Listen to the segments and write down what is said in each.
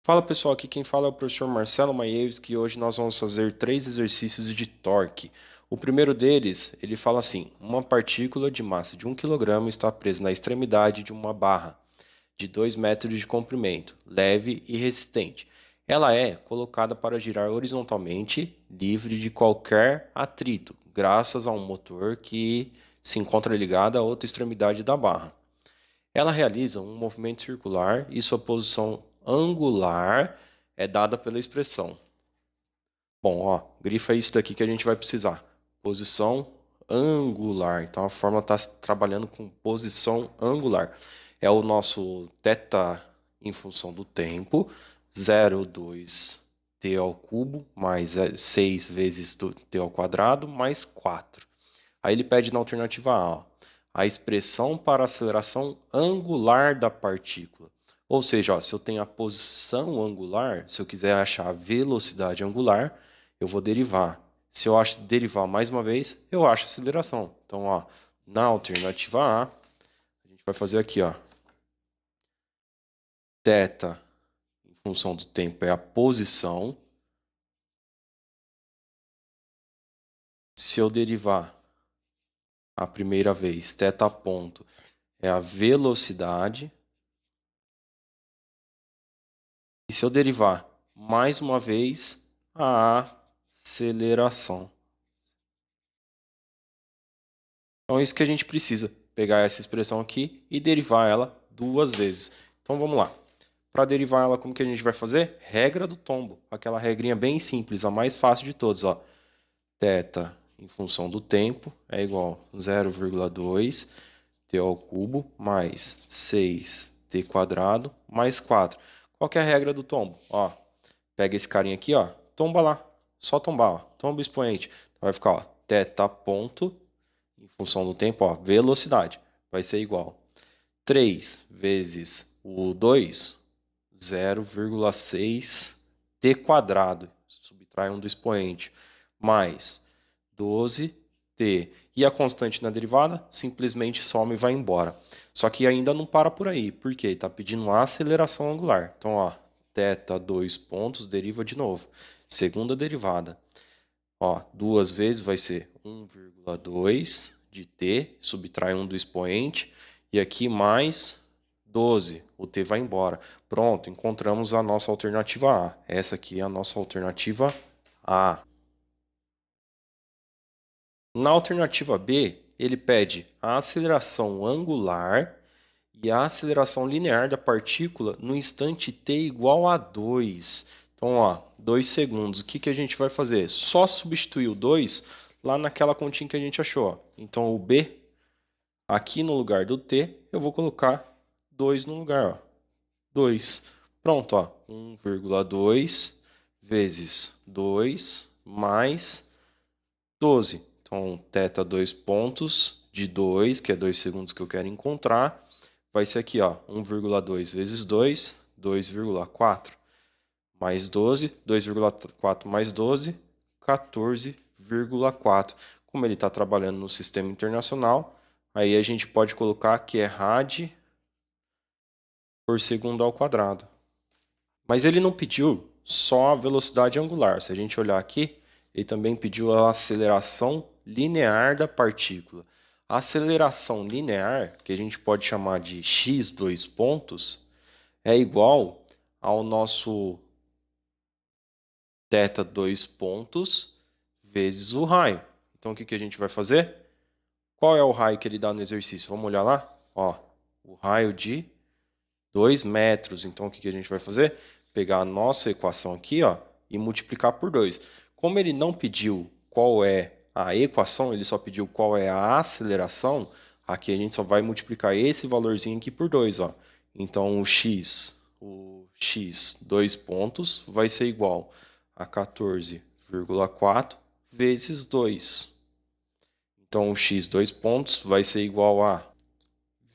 Fala pessoal, aqui quem fala é o professor Marcelo Maiewski e hoje nós vamos fazer 3 exercícios de torque. O primeiro deles, ele fala assim: uma partícula de massa de 1 kg está presa na extremidade de uma barra de 2 metros de comprimento, leve e resistente. Ela é colocada para girar horizontalmente, livre de qualquer atrito, graças a um motor que se encontra ligado à outra extremidade da barra. Ela realiza um movimento circular e sua posição angular é dada pela expressão. Bom, ó, grifa isso daqui que a gente vai precisar. Posição angular. Então a fórmula está trabalhando com posição angular. É o nosso θ em função do tempo, 0,2t ao cubo mais 6 vezes t ao quadrado mais 4. Aí ele pede na alternativa A, ó, a expressão para a aceleração angular da partícula. Ou seja, ó, se eu tenho a posição angular, se eu quiser achar a velocidade angular, eu vou derivar. Se eu derivar mais uma vez, eu acho a aceleração. Então, ó, na alternativa A, a gente vai fazer aqui, ó, θ em função do tempo é a posição. Se eu derivar a primeira vez, θ ponto é a velocidade. E se eu derivar mais uma vez, a aceleração. Então é isso que a gente precisa, pegar essa expressão aqui e derivar ela duas vezes. Então vamos lá. Para derivar ela, como que a gente vai fazer? Regra do tombo, aquela regrinha bem simples, a mais fácil de todos, ó. Θ em função do tempo é igual a 0,2 t ao cubo mais 6t quadrado mais 4. Qual que é a regra do tombo? Ó, pega esse carinha aqui, ó, tomba lá, só tombar, ó, tomba o expoente. Então vai ficar, ó, θ ponto, em função do tempo, ó, velocidade, vai ser igual 3 vezes o 2, 0,6t quadrado, subtrai um do expoente, mais 12t. E a constante na derivada simplesmente some e vai embora. Só que ainda não para por aí, porque está pedindo uma aceleração angular. Então, ó, θ 2 pontos, deriva de novo. Segunda derivada. Ó, duas vezes vai ser 1,2 de t, subtrai um do expoente, e aqui mais 12, o t vai embora. Pronto, encontramos a nossa alternativa A. Essa aqui é a nossa alternativa A. Na alternativa B, ele pede a aceleração angular e a aceleração linear da partícula no instante t igual a 2. Então, ó, 2 segundos. O que a gente vai fazer? Só substituir o 2 lá naquela continha que a gente achou. Ó. Então, o B, aqui no lugar do t, eu vou colocar 2 no lugar. Ó. 2. Pronto, ó. 1,2 vezes 2 mais 12. Então, θ 2 pontos de 2, que é 2 segundos que eu quero encontrar, vai ser aqui, ó, 1,2 vezes 2, 2,4 mais 12, 2,4 mais 12, 14,4. Como ele está trabalhando no sistema internacional, aí a gente pode colocar que é rad por segundo ao quadrado. Mas ele não pediu só a velocidade angular. Se a gente olhar aqui, ele também pediu a aceleração linear da partícula. A aceleração linear, que a gente pode chamar de x 2 pontos, é igual ao nosso θ 2 pontos vezes o raio. Então, o que a gente vai fazer? Qual é o raio que ele dá no exercício? Vamos olhar lá? Ó, o raio de 2 metros. Então, o que a gente vai fazer? Pegar a nossa equação aqui, ó, e multiplicar por 2. Como ele não pediu qual é a equação, ele só pediu qual é a aceleração, aqui a gente só vai multiplicar esse valorzinho aqui por 2. Ó. Então, o x 2 pontos, vai ser igual a 14,4 vezes 2. Então, o x 2 pontos vai ser igual a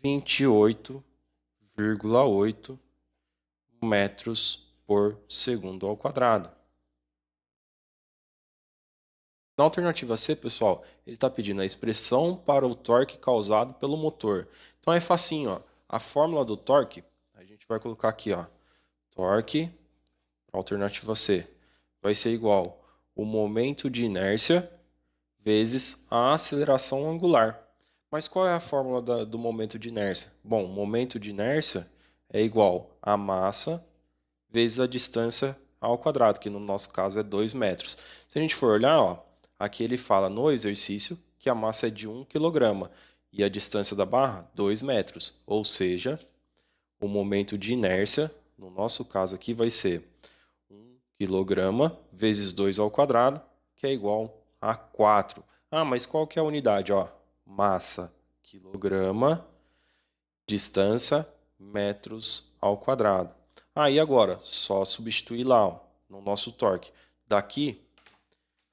28,8 metros por segundo ao quadrado. Na alternativa C, pessoal, ele está pedindo a expressão para o torque causado pelo motor. Então é facinho, ó. A fórmula do torque, a gente vai colocar aqui, ó. Torque alternativa C, vai ser igual o momento de inércia vezes a aceleração angular. Mas qual é a fórmula do momento de inércia? Bom, o momento de inércia é igual a massa vezes a distância ao quadrado, que no nosso caso é 2 metros. Se a gente for olhar, ó, aqui ele fala no exercício que a massa é de 1 kg e a distância da barra 2 metros. Ou seja, o momento de inércia, no nosso caso aqui, vai ser 1 kg vezes 2 ao quadrado, que é igual a 4. Ah, mas qual que é a unidade? Ó, massa, quilograma, distância, metros ao quadrado. E agora? Só substituir lá, ó, no nosso torque. Daqui,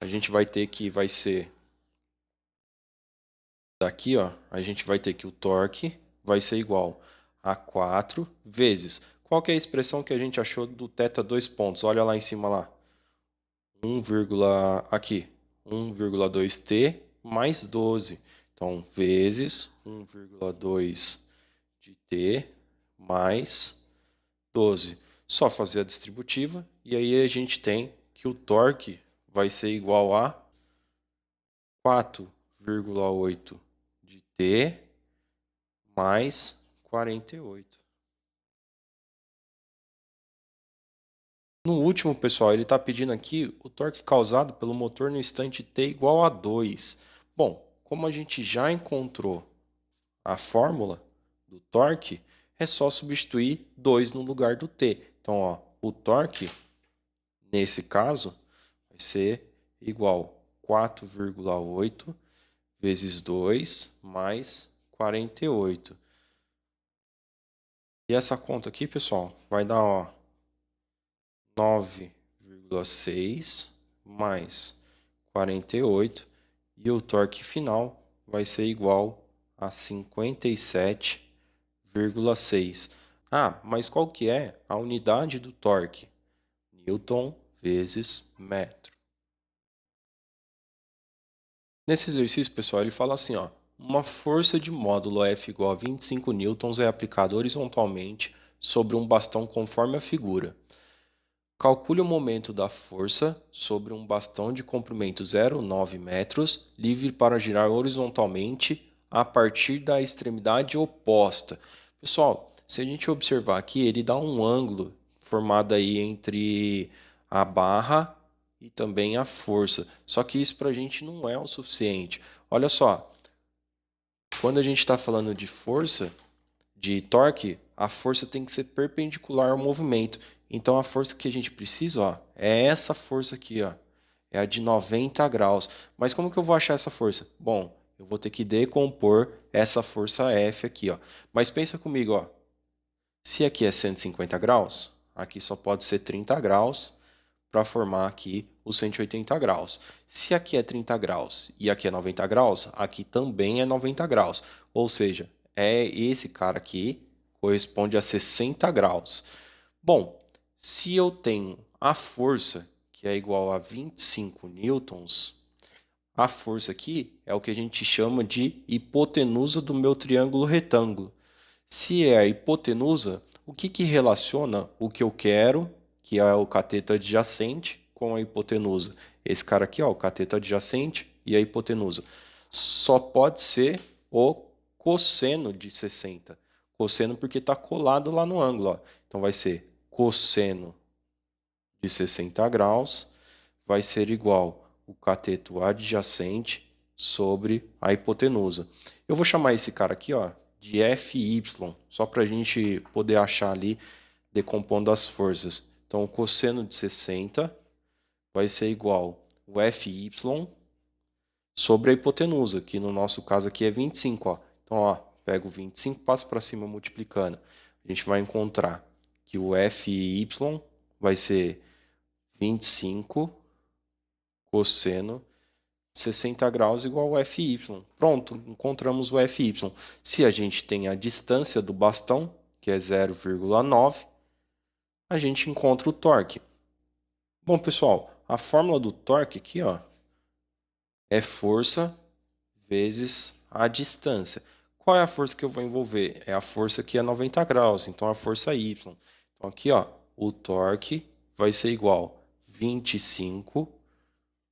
a gente vai ter que, vai ser... Daqui, ó, a gente vai ter que o torque vai ser igual a 4 vezes... Qual que é a expressão que a gente achou do θ 2 pontos? Olha lá em cima lá. 1,2t mais 12. Então, vezes 1,2 de t mais 12. Só fazer a distributiva e aí a gente tem que o torque vai ser igual a 4,8 de t mais 48. No último, pessoal, ele está pedindo aqui o torque causado pelo motor no instante t igual a 2. Bom, como a gente já encontrou a fórmula do torque, é só substituir 2 no lugar do t. Então, ó, o torque, nesse caso, vai ser igual a 4,8 vezes 2 mais 48. E essa conta aqui, pessoal, vai dar, ó, 9,6 mais 48 e o torque final vai ser igual a 57,6. Mas qual que é a unidade do torque? Newton vezes metro. Nesse exercício, pessoal, ele fala assim, ó, uma força de módulo F igual a 25 newtons é aplicada horizontalmente sobre um bastão conforme a figura. Calcule o momento da força sobre um bastão de comprimento 0,9 metros, livre para girar horizontalmente a partir da extremidade oposta. Pessoal, se a gente observar aqui, ele dá um ângulo formado aí entre a barra e também a força. Só que isso para a gente não é o suficiente. Olha só, quando a gente está falando de força, de torque, a força tem que ser perpendicular ao movimento. Então, a força que a gente precisa, ó, é essa força aqui, ó, é a de 90 graus. Mas como que eu vou achar essa força? Bom, eu vou ter que decompor essa força F aqui, ó. Mas pensa comigo, ó, se aqui é 150 graus, aqui só pode ser 30 graus para formar aqui os 180 graus. Se aqui é 30 graus e aqui é 90 graus, aqui também é 90 graus. Ou seja, esse cara aqui corresponde a 60 graus. Bom, se eu tenho a força, que é igual a 25 newtons, a força aqui é o que a gente chama de hipotenusa do meu triângulo retângulo. Se é a hipotenusa, o que relaciona o que eu quero, que é o cateto adjacente, com a hipotenusa? Esse cara aqui, ó, o cateto adjacente e a hipotenusa. Só pode ser o cosseno de 60. Cosseno porque está colado lá no ângulo. Ó. Então vai ser cosseno de 60 graus vai ser igual o cateto adjacente sobre a hipotenusa. Eu vou chamar esse cara aqui, ó, de FY, só para a gente poder achar ali decompondo as forças. Então, o cosseno de 60 vai ser igual o FY sobre a hipotenusa, que no nosso caso aqui é 25. Ó. Então, ó, pego 25, passo para cima multiplicando. A gente vai encontrar que o FY vai ser 25 cosseno de 60 graus igual ao FY. Pronto, encontramos o FY. Se a gente tem a distância do bastão, que é 0,9, a gente encontra o torque. Bom, pessoal, a fórmula do torque aqui, ó, é força vezes a distância. Qual é a força que eu vou envolver? É a força que é 90 graus, então a força Y. Então aqui, ó, o torque vai ser igual a 25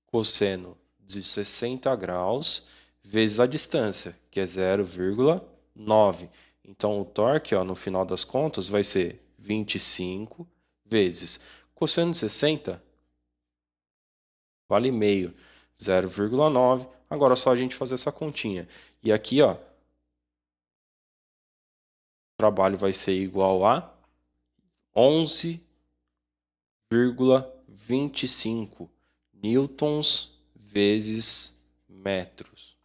cosseno de 60 graus vezes a distância, que é 0,9. Então, o torque, ó, no final das contas, vai ser 25 vezes cosseno de 60, vale meio, 0,9. Agora é só a gente fazer essa continha. E aqui, ó, o trabalho vai ser igual a 11,25 newtons vezes metros.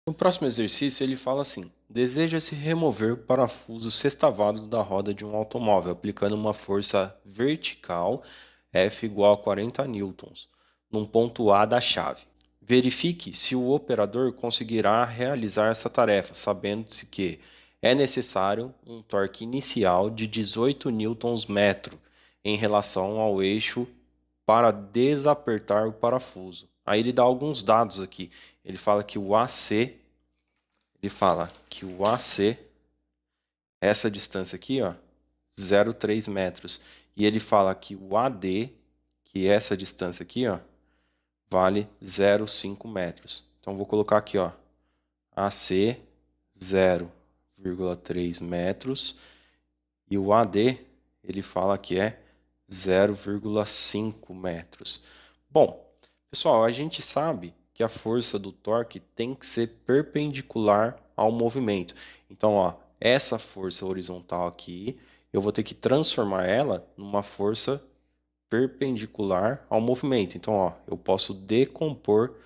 No próximo exercício, ele fala assim: deseja-se remover parafusos sextavados da roda de um automóvel, aplicando uma força vertical F igual a 40 newtons, num ponto A da chave. Verifique se o operador conseguirá realizar essa tarefa, sabendo-se que é necessário um torque inicial de 18 newtons-metro em relação ao eixo para desapertar o parafuso. Aí ele dá alguns dados aqui. Ele fala que o AC, essa distância aqui, ó, 0,3 metros. E ele fala que o AD, que é essa distância aqui, ó, vale 0,5 metros. Então, vou colocar aqui, ó, AC 0,3 metros e o AD, ele fala que é 0,5 metros. Bom, pessoal, a gente sabe que a força do torque tem que ser perpendicular ao movimento. Então, ó, essa força horizontal aqui, eu vou ter que transformar ela numa força perpendicular ao movimento. Então, ó, eu posso decompor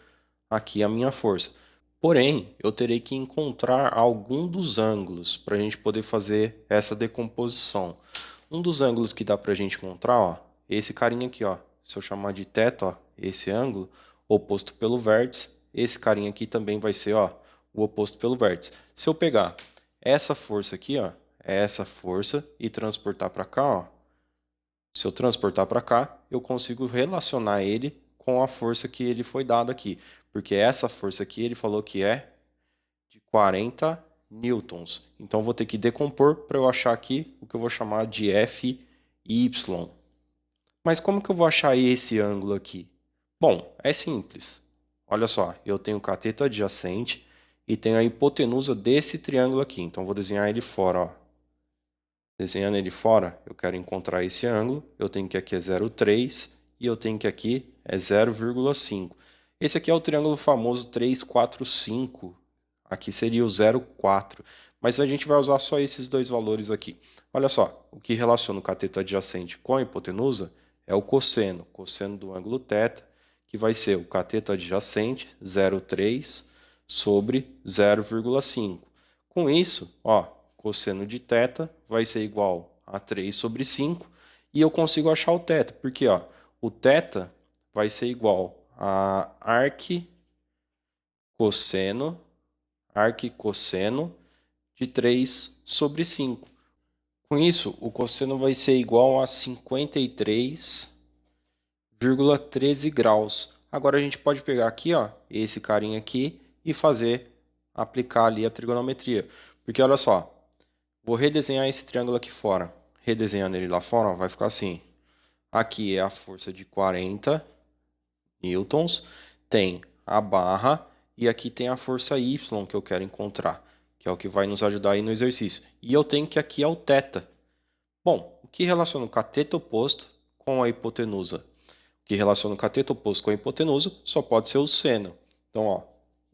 aqui a minha força. Porém, eu terei que encontrar algum dos ângulos para a gente poder fazer essa decomposição. Um dos ângulos que dá para a gente encontrar, ó, esse carinha aqui, ó, se eu chamar de θ, ó, esse ângulo oposto pelo vértice, esse carinha aqui também vai ser, ó, o oposto pelo vértice. Se eu pegar essa força aqui, ó, essa força e transportar para cá, ó, se eu transportar para cá, eu consigo relacionar ele com a força que ele foi dado aqui. Porque essa força aqui ele falou que é de 40 newtons. Então, vou ter que decompor para eu achar aqui o que eu vou chamar de Fy. Mas como que eu vou achar esse ângulo aqui? Bom, é simples. Olha só, eu tenho o cateto adjacente e tenho a hipotenusa desse triângulo aqui. Então, vou desenhar ele fora, ó. Desenhando ele fora, eu quero encontrar esse ângulo. Eu tenho que aqui é 0,3 e eu tenho que aqui é 0,5. Esse aqui é o triângulo famoso 345. Aqui seria o 0,4. Mas a gente vai usar só esses dois valores aqui. Olha só, o que relaciona o cateto adjacente com a hipotenusa é o cosseno. Cosseno do ângulo θ, que vai ser o cateto adjacente, 0,3 sobre 0,5. Com isso, ó, cosseno de θ vai ser igual a 3 sobre 5. E eu consigo achar o θ, porque ó, o θ vai ser igual a arquicosseno de 3 sobre 5. Com isso, o cosseno vai ser igual a 53,13 graus. Agora a gente pode pegar aqui, ó, esse carinha aqui e aplicar ali a trigonometria. Porque olha só, vou redesenhar esse triângulo aqui fora. Redesenhando ele lá fora, ó, vai ficar assim. Aqui é a força de 40 newtons, tem a barra e aqui tem a força Y que eu quero encontrar, que é o que vai nos ajudar aí no exercício. E eu tenho que aqui é o θ. Bom, o que relaciona o cateto oposto com a hipotenusa? O que relaciona o cateto oposto com a hipotenusa só pode ser o seno. Então, ó,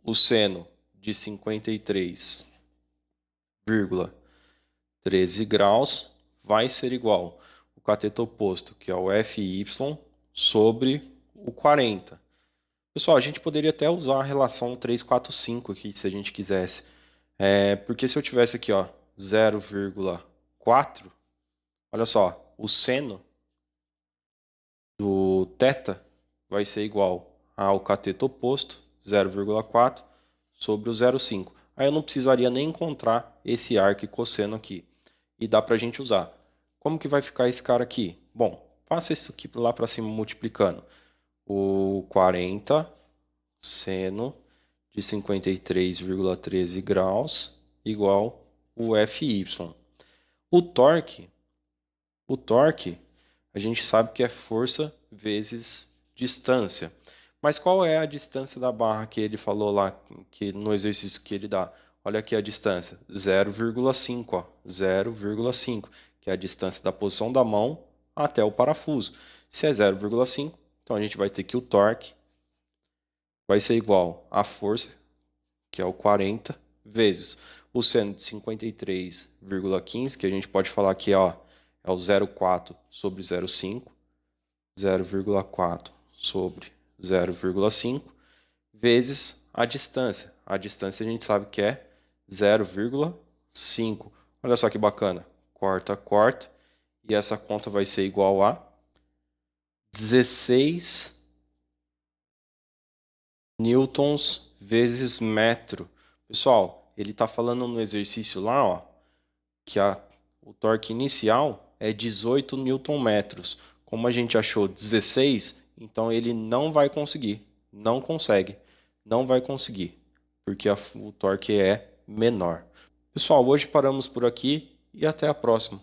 o seno de 53,13 graus vai ser igual ao cateto oposto, que é o Fy, sobre o 40. Pessoal, a gente poderia até usar a relação 345 aqui, se a gente quisesse. Porque se eu tivesse aqui, ó, 0,4, olha só, o seno do θ vai ser igual ao cateto oposto, 0,4, sobre o 0,5. Aí eu não precisaria nem encontrar esse arco e cosseno aqui. E dá para a gente usar. Como que vai ficar esse cara aqui? Bom, passa isso aqui lá para cima multiplicando. O 40 seno de 53,13 graus igual o Fy. O torque O torque, a gente sabe que é força vezes distância. Mas qual é a distância da barra que ele falou lá, que no exercício que ele dá? Olha aqui a distância, 0,5, ó, 0,5, que é a distância da posição da mão até o parafuso. Se é 0,5, então a gente vai ter que o torque vai ser igual à força, que é o 40, vezes o seno de 53,15, que a gente pode falar que ó, é o 0,4 sobre 0,5, 0,4 sobre 0,5, vezes a distância. A distância a gente sabe que é 0,5. Olha só que bacana. Corta, corta. E essa conta vai ser igual a 16 newtons vezes metro. Pessoal, ele está falando no exercício lá, ó, que o torque inicial é 18 newton-metros. Como a gente achou 16, então ele não vai conseguir, não consegue, não vai conseguir, porque o torque é menor. Pessoal, hoje paramos por aqui e até a próxima.